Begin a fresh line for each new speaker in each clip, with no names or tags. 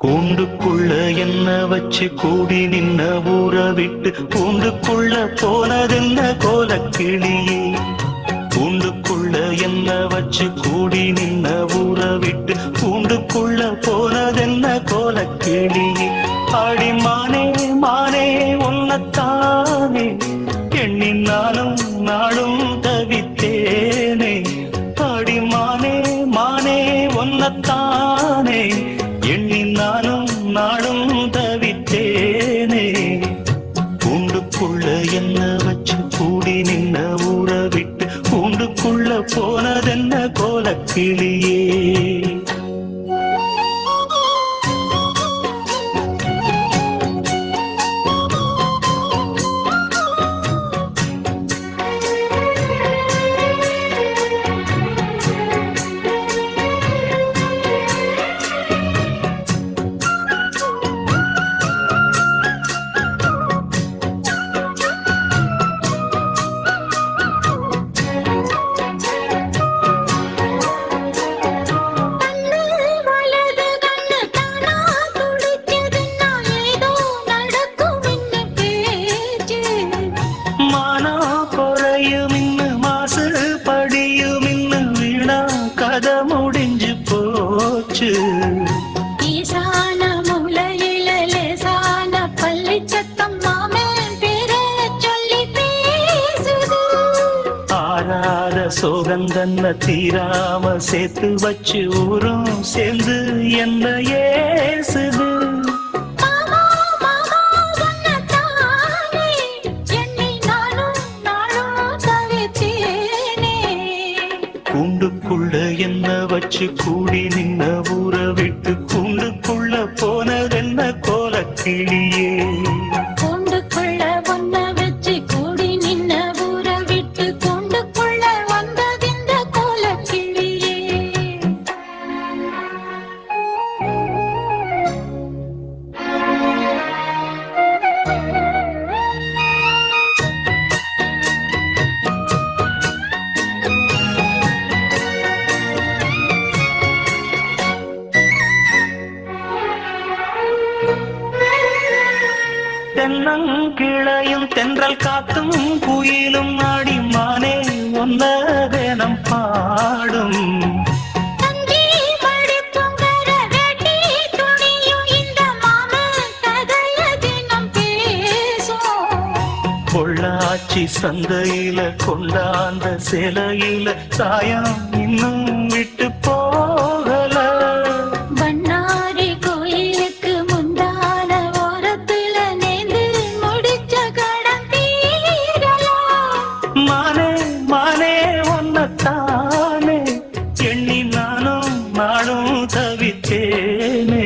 கூண்டுக்குள்ள என்ன வச்சு கூடி நின்ன ஊற விட்டு கூண்டுக்குள்ள போனதென்ன கோலக்கிளியே. கூண்டுக்குள்ள என்ன வச்சு கூடி நின்ன ஊற விட்டு கூண்டுக்குள்ள போனதென்ன கோலக்கிளியே. ஆடி மானே மானே உன்னத்தானே எண்ணி நானும் நாளும் தவித்தேனே. ஆடி மானே மானே உன்னத்தானே எண்ணி நானும் நாளும் தவித்தேனே. கூண்டுக்குள்ள என்ன வச்சு கூடி நின்ன ஊற விட்டு கூண்டுக்குள்ள போனதென்ன கோலக்கிளியே. முடிஞ்சு போச்சு
ஈசான மூலையில லேசான பள்ளி சத்தம் மாமன் பேரை சொல்லி பேசுது.
ஆறாத சோகந்தன்ன தீராம சேர்த்து வச்சு ஊரும் சேர்ந்து என்ன ஏசுது. கூண்டுக்குள்ள என்ன வச்சு கூடி நின்ன ஊற விட்டு கூண்டுக்குள்ள போனதென்ன கோலக்கிளியே.
கூண்டுக்குள்ள ஒன்ன வச்சு கூடி நின்ன ஊற விட்டு கூண்டுக்குள்ள வந்ததிந்த கோலக்கிளியே.
தென்னங்கிளையும் தென்றல் காத்தும் குயிலும் ஆடி மானே ஒன்னதேனம் பாடும். பொள்ளாச்சி சந்தையில கொண்டாந்த சிலையில சாயம் இன்னும் விட்டு போகல. தானே எண்ணி நானும் நாளும் தவித்தேனே.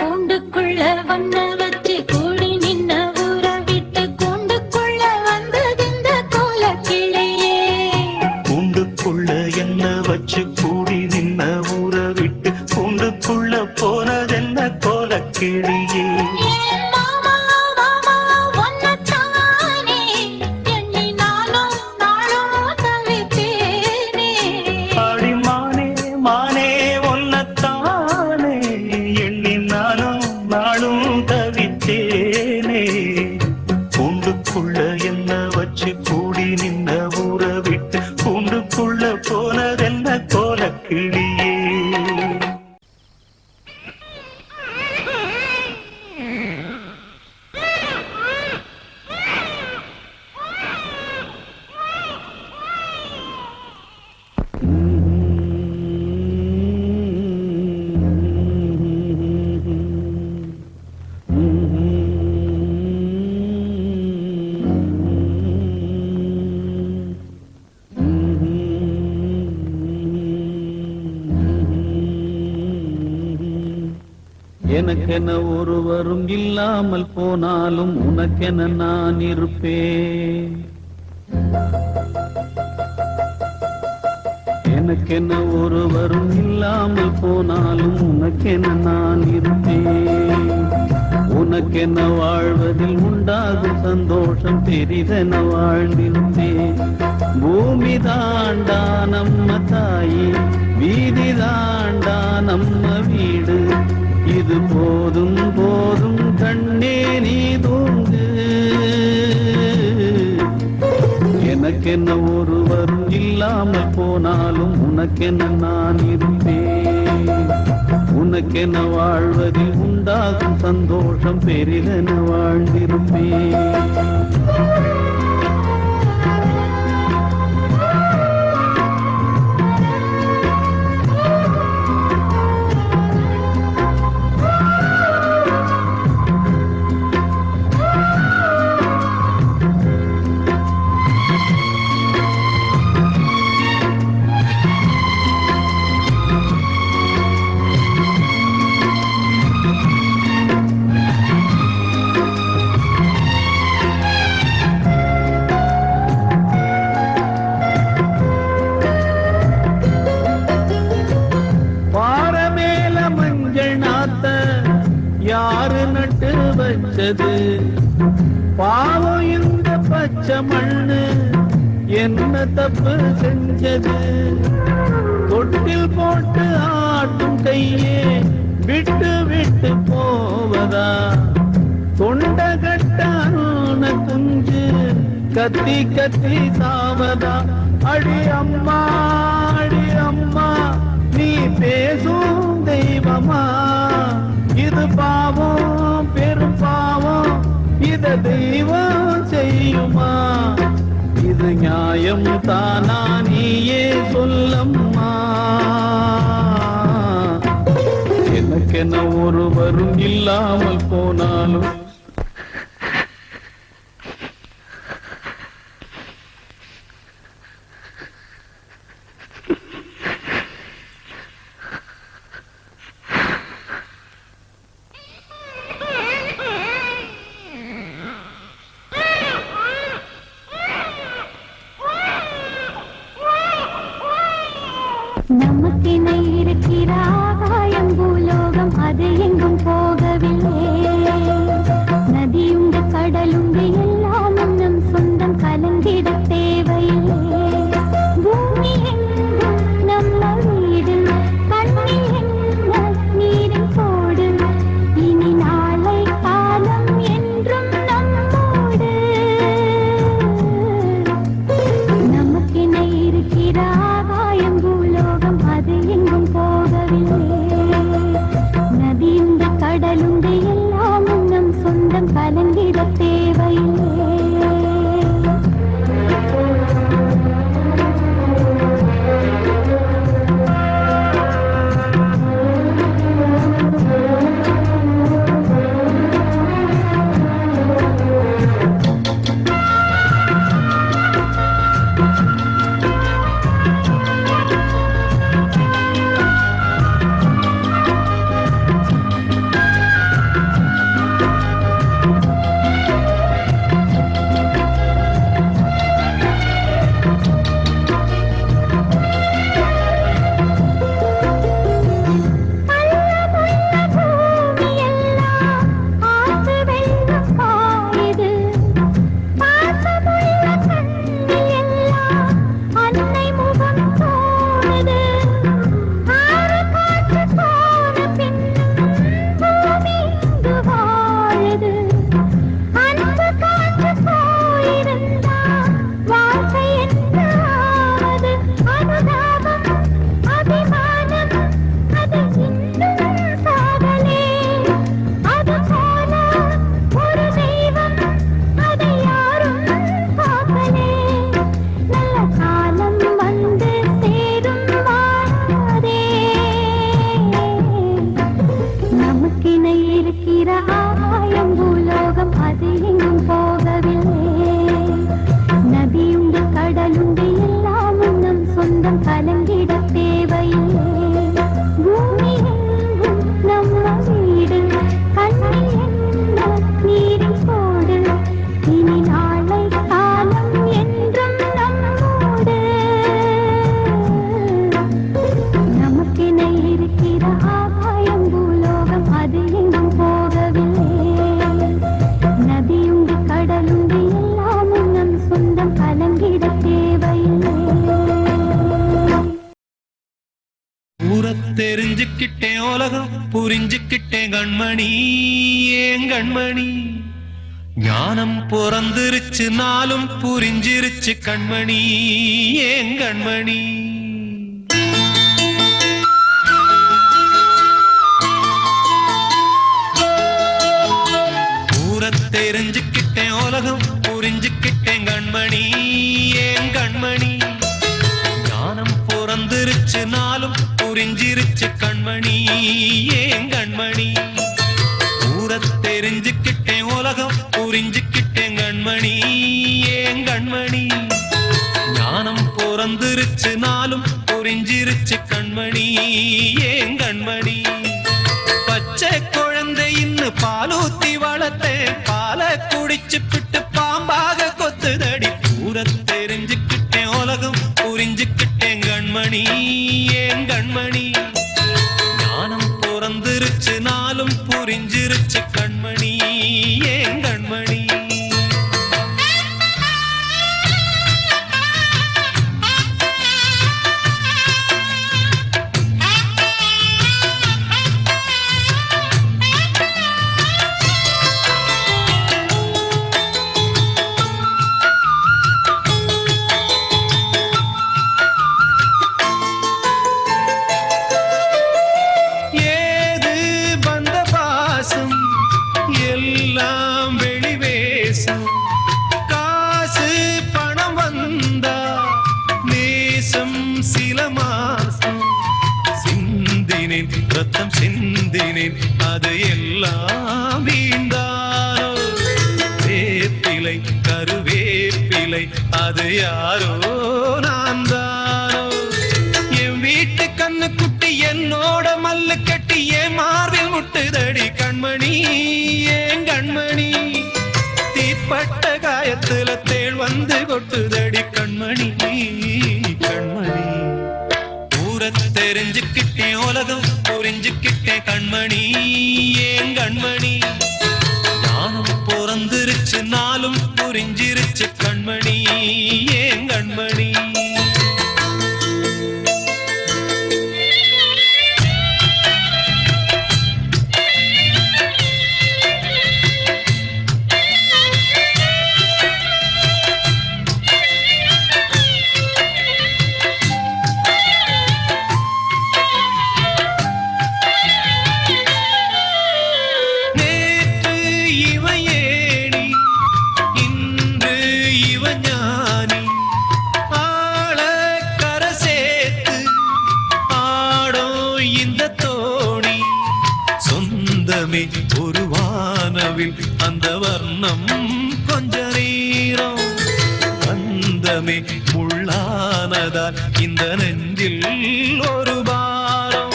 கூண்டுக்குள்ள வண்ண வச்சு கூடி நின்ன ஊற விட்டு கூண்டுக்குள்ள வந்ததிந்த கோலக்கிளியே.
கூண்டுக்குள்ள என்ன வச்சு கூடி நின்ன ஊற விட்டு கூண்டுக்குள்ள போனதென்ன கோலக்கிளியே. கூண்டுக்குள்ள என்ன வச்சு கூடி நின்ன ஊற விட்டு கூண்டுக்குள்ள போனதென்ன கோலக்கிளியே.
எனக்கென ஒருவரும் இல்லாமல் போனாலும் உனக்கென நான் இருப்பேன். எனக்கென ஒருவரும் இல்லாமல் போனாலும் உனக்கென நான் இருப்பேன். உனக்கென வாழ்வதில் உண்டாகும் சந்தோஷம் பெரிதென வாழ்ந்திருப்பேன். பூமி தாண்டா நம்ம தாயி, வீதி தாண்டா நம்ம வீடு, இது போதும் போதும் கண்ணே நீ தூங்கு. எனக்கென்ன ஒருவரும் இல்லாமல் போனாலும் உனக்கென்ன நான் இருப்பேன். உனக்கென வாழ்வதில் உண்டாகும் சந்தோஷம் பெரிதென வாழ்ந்திருப்பேன். யாரு நட்டு வச்சது பாவம் இந்த பச்சை மண்ணு என்ன தப்பு செஞ்சது. தொட்டில் போட்டு ஆட்டும் கையே விட்டு விட்டு போவதா. தொண்ட கட்டான குஞ்சு கத்தி கத்தி சாவதா. அடி அம்மா அடி அம்மா நீ பேசும் தெய்வமா. இது பாவம் பெரும் பாவம் இத தெய்வம் செய்யுமா. இது நியாயம் தானா நீயே சொல்லம்மா. எனக்கென ஒருவரும் இல்லாமல் போனாலும்
நமக்கென இருக்கிற ஆகாயம் பூலோகம் அது எங்கும் போகவில்லை. நதியுண்டு கடலுண்டு எல்லாமும் நம் சொந்தம் கலந்திட தேவையில்லை. பூமி எங்கும் நம்ம வீடு கண்ணில் என்ன நீரின் போடு. இனி நாளை காலம் என்றும் நம்மோடு. நமக்கென இருக்கிற ஆகாயம் பூலோகம் அது எங்கும் போகவில்லை. நதியுண்டு கடலுண்டு எல்லாமும் நம் சொந்தம் கலந்திட தேவையில்லை.
தெரிஞ்சுக்கிட்டேன் உலகம் புரிஞ்சுக்கிட்டேன் கண்மணி ஏன் கண்மணி ஞானம் பிறந்திருச்சு நாளும் புரிஞ்சிருச்சு கண்மணி ஏன் கண்மணி தெரிஞ்சுக்கிட்டேன் உலகம் புரிஞ்சுக்கிட்டேன் கண்மணி ஏன் கண்மணி ஞானம் பிறந்திருச்சு நாளும் புரிஞ்சிருச்சு கண்மணி ஏன் கண்மணி தெரிஞ்சுக்கிட்டேன் உலகம் புரிஞ்சுக்கிட்டேன் கண்மணி ஏன் கண்மணி ஞானம் பிறந்திருச்சு நாளும் புரிஞ்சிருச்சு கண்மணி ஏன் கண்மணி பச்சை குழந்தை இன்னும் பாலூத்தி வளர்த்தேன் பால குடிச்சு பிட்டு பாம்பாக கொத்துதடி தெரிஞ்சுக்கிட்டேன் உலகம் புரிஞ்சுக்கிட்டேன் கண்மணி ஏன் கண்மணி ஞானம் பிறந்திருச்சு நாளும் புரிஞ்சிருச்சு கண்மணி ஏன் கண்மணி ரத்தம் சிந்தினேன் அது எல்லாம் வீண்டானோ வேப்பிலை கருவேப்பிலை அது யாரோ நான் தானோ என் வீட்டு கண்ணு குட்டி என்னோட மல்லு கட்டி என் மார்பில் முட்டுதடி கண்மணி ஏன் கண்மணி தீப்பட்ட காயத்துல தேள் வந்து கொட்டுதடி கண்மணி கண்மணி தெரிஞ்சுக்கிட்டேன் உலகம் புரிஞ்சுக்கிட்டேன் கண்மணி ஏன் கண்மணி ஞானம் பிறந்திருச்சு நாளும் புரிஞ்சிருச்சு கண்மணி ஏன் கண்மணி ஒரு வானவில் அந்த வர்ணம் கொஞ்ச நேரம் வந்தமே முள்ளானதால் இந்த நெஞ்சில் ஒரு பாரம்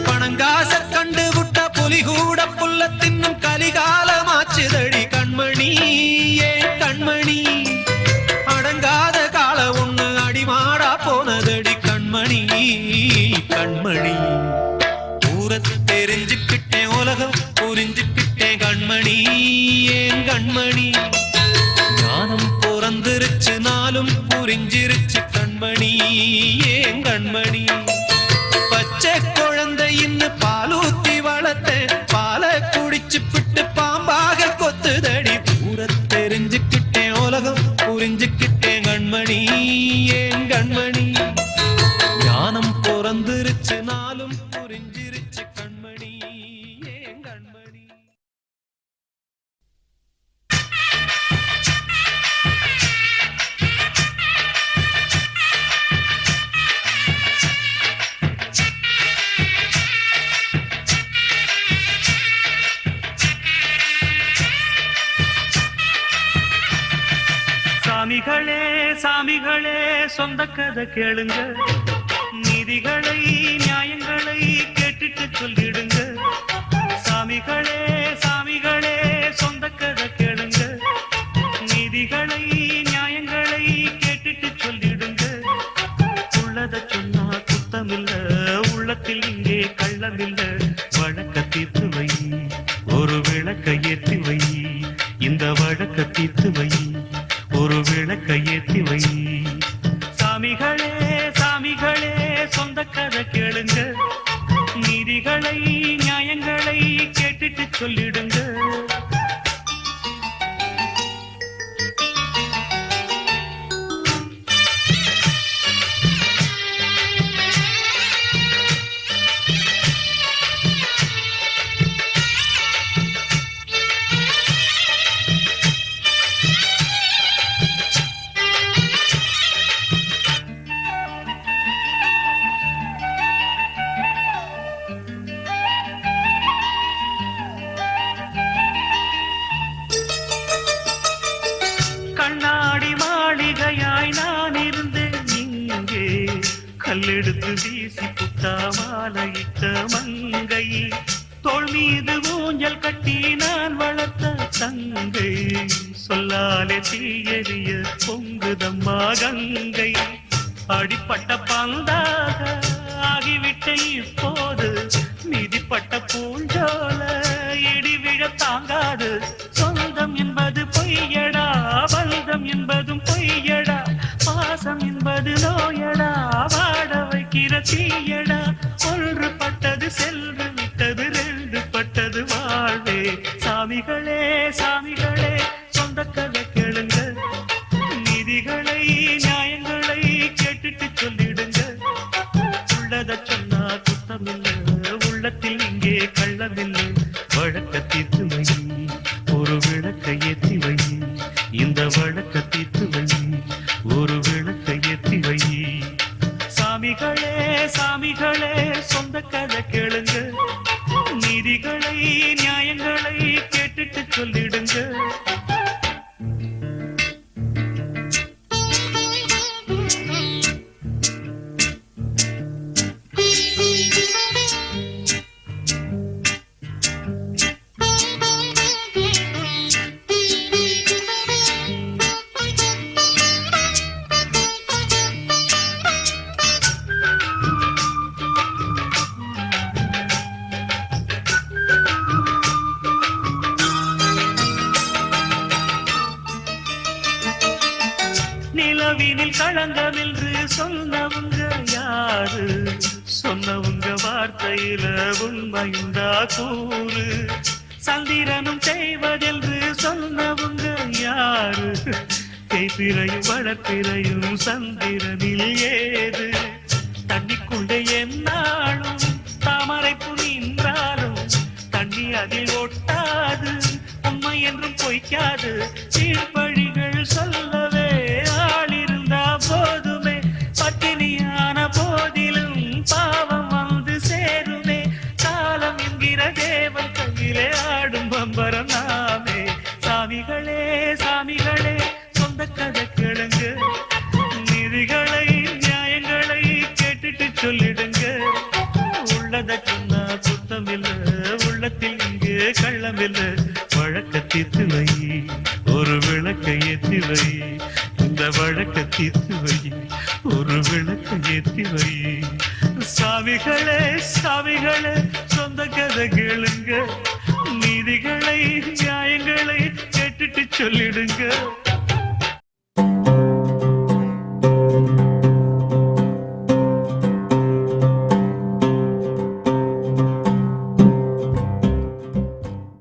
பணங்காச கண்டு விட்ட புலி கூட புல்ல தின்னும் கலிகாலமாச்சுதடி கண்மணி ஏன் கண்மணி அடங்காத கால ஒண்ணு அடிமாடா போனதடி கண்மணி கண்மணி தெரிஞ்சுக்கிட்டேன் உலகம் புரிஞ்சுக்கிட்டேன் கண்மணி ஏன் கண்மணி ஞானம் பிறந்திருச்சு நாளும் புரிஞ்சிருச்சு கண்மணி ஏன் கண்மணி பச்சை குழந்தை இன்னும் பாலூத்தி வளர்த்தேன் பால குடிச்சு பிட்டு பாம்பாக கொத்துதடி தெரிஞ்சுக்கிட்டேன் உலகம் புரிஞ்சுக்கிட்டேன் கண்மணி ஏன் கண்மணி ஞானம் பிறந்திருச்சு நாளும் புரிஞ்சிருச்சு கண்மணி ஏன் கண்மணி
சாமிகளே சாமிகளே சொந்த கதை கேளுங்க நீதிகளை நியாயங்களை கேட்டுட்டு சொல்லிடுங்க சாமிகளே சாமிகளே சொந்த கதை கேளுங்க நீதிகளை நியாயங்களை கேட்டுட்டு சொல்லிடுங்க உள்ளத சொன்னா குத்தமில்ல உள்ளத்தில் இங்கே கள்ளமில்ல வழக்க தீர்த்து வை ஒரு விளக்க ஏற்றி வை இந்த வழக்க தீர்த்து வை ஒரு விளக்க ஏற்றி வை சாமிகளே சாமிகளே சொந்த கதை கேளுங்க நீதி நீதிகளை நியாயங்களை கேட்டுட்டு சொல்லிடுங்க. கண்ணாடி மாளிகையாய் நான் இருந்தேன் இங்கே, கல்லெடுத்து வீசி புட்டா மாலையிட்ட மங்கை, தோள் மீது ஊஞ்சல் கட்டி நான் வளர்த்த தங்கை, சொல்லாலே தீயறிய பொங்குதம்மா கங்கை, அடிப்பட்ட பந்தாக ஆகிவிட்ட இப்போது, மிதிப்பட்ட பூஞ்சோல இடிவிழ தாங்காது, சொந்தம் என்பது பொய்யடா, பந்தம் என்பதும் பொய்யடா, பாசம் என்பது நோயடா, வாட வைக்கிற தீயடா, ஒன்று பட்டது சென்று விட்டது, ரெண்டு பட்டது வாழ்வே. சாமிகளே சாமிகளே சொந்த கதை கேளுங்க, நீதிகளை நியாயங்களை கேட்டுட்டு சொல்லிடுங்க. உள்ளத சொன்னா குத்தமில்லை, உள்ளத்தில் இங்கே கள்ளமில்லை, வழக்க தீர்த்து வை, ஒரு விளக்கை ஏற்றி வை, இந்த வழக்க தீர்த்து வை, ஒரு விளக்கை ஏற்றி வை. சாமிகளே சாமிகளே சொந்த கதை கேளுங்க, நீதிகளை நியாயங்களை கேட்டுட்டு சொல்லிடுங்க. நிலவினில் களங்கம் என்று சொன்னவங்க யாரு, சொன்னவங்க வார்த்தையில உண்மையுண்டா கூறு, சந்திரனும் செய்வதென்று சொன்னவங்க யாரு, தேய்பிரையும் வளர்ப்பிரையும் சந்திரனில் ஏது, தண்ணிக்குள்ளே என்னாலும் தாமரைப்பு நின்றாலும் தண்ணி அதில் ஒட்டாது, உண்மை என்றும் பொய்க்காது, சீழ்பழிகள் சொல்லவே ஆள் இருந்தா போதுமே, பட்டினியான போதிலும் பாவம் வந்து சேருமே, காலம் என்கிற தேவன் கையிலே ஆடும் பம்பரம் நாமே. சாமிகளே சாமிகளே சொந்த கதை கேளுங்க, நீதிகளை நியாயங்களை கேட்டுட்டு சொல்லிடுங்க. உள்ளத சொன்னா குத்தமில்லை, உள்ளத்தில் இங்கே கள்ளமில்லை, வழக்க தீர்த்து வை, ஒரு விளக்கை ஏற்றி வை, இந்த வழக்க தீர்த்து வை, ஒரு விளக்கை ஏற்றி வை. சாமிகளே சாமிகளே சொந்த கதை கேளுங்க, நீதிகளை நியாயங்களை கேட்டுட்டு சொல்லிடுங்க.